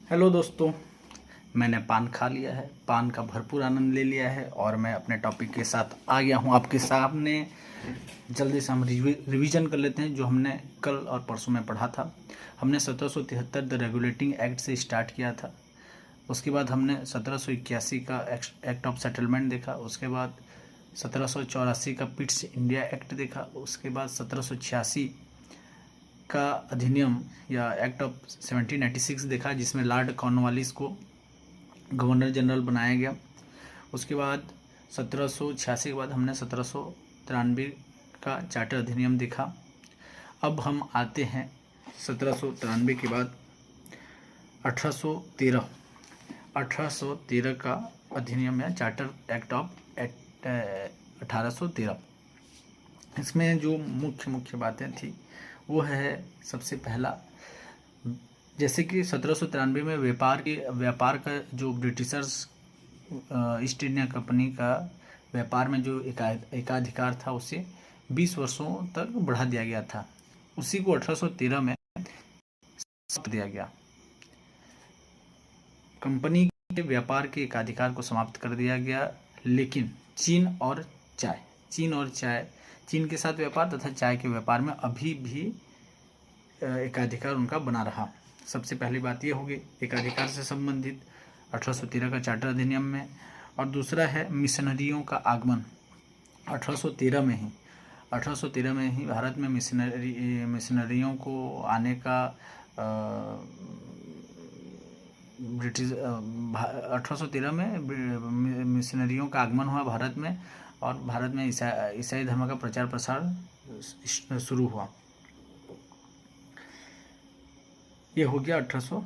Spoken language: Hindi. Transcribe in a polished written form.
हेलो दोस्तों, मैंने पान खा लिया है, पान का भरपूर आनंद ले लिया है और मैं अपने टॉपिक के साथ आ गया हूँ आपके सामने। जल्दी से हम रिवीजन कर लेते हैं जो हमने कल और परसों में पढ़ा था। हमने 1773 द रेगुलेटिंग एक्ट से स्टार्ट किया था। उसके बाद हमने 1781 का एक्ट ऑफ सेटलमेंट देखा। उसके बाद 1784 का पिट्स इंडिया एक्ट देखा। उसके बाद 1786 का अधिनियम या एक्ट ऑफ 1796 देखा, जिसमें लॉर्ड कॉर्नवालिस को गवर्नर जनरल बनाया गया। उसके बाद 1786 के बाद हमने 1793 का चार्टर अधिनियम देखा। अब हम आते हैं 1793 के बाद 1813 का अधिनियम या चार्टर एक्ट ऑफ 1813। इसमें जो मुख्य बातें थी वो है, सबसे पहला, जैसे कि 1793 में व्यापार का जो ब्रिटिशर्स ईस्ट इंडिया कंपनी का व्यापार में जो एकाधिकार था उसे 20 वर्षों तक बढ़ा दिया गया था। उसी को 1813 में समाप्त दिया गया। कंपनी के व्यापार के एकाधिकार को समाप्त कर दिया गया, लेकिन चीन के साथ व्यापार तथा चाय के व्यापार में अभी भी एकाधिकार उनका बना रहा। सबसे पहली बात ये होगी एकाधिकार से संबंधित 1813 का चार्टर अधिनियम में। और दूसरा है मिशनरियों का आगमन। 1813 में ही भारत में मिशनरियों को आने का ब्रिटिश 1813 में मिशनरियों का आगमन हुआ भारत में, और भारत में ईसाई धर्म का प्रचार प्रसार शुरू हुआ। ये हो गया 1800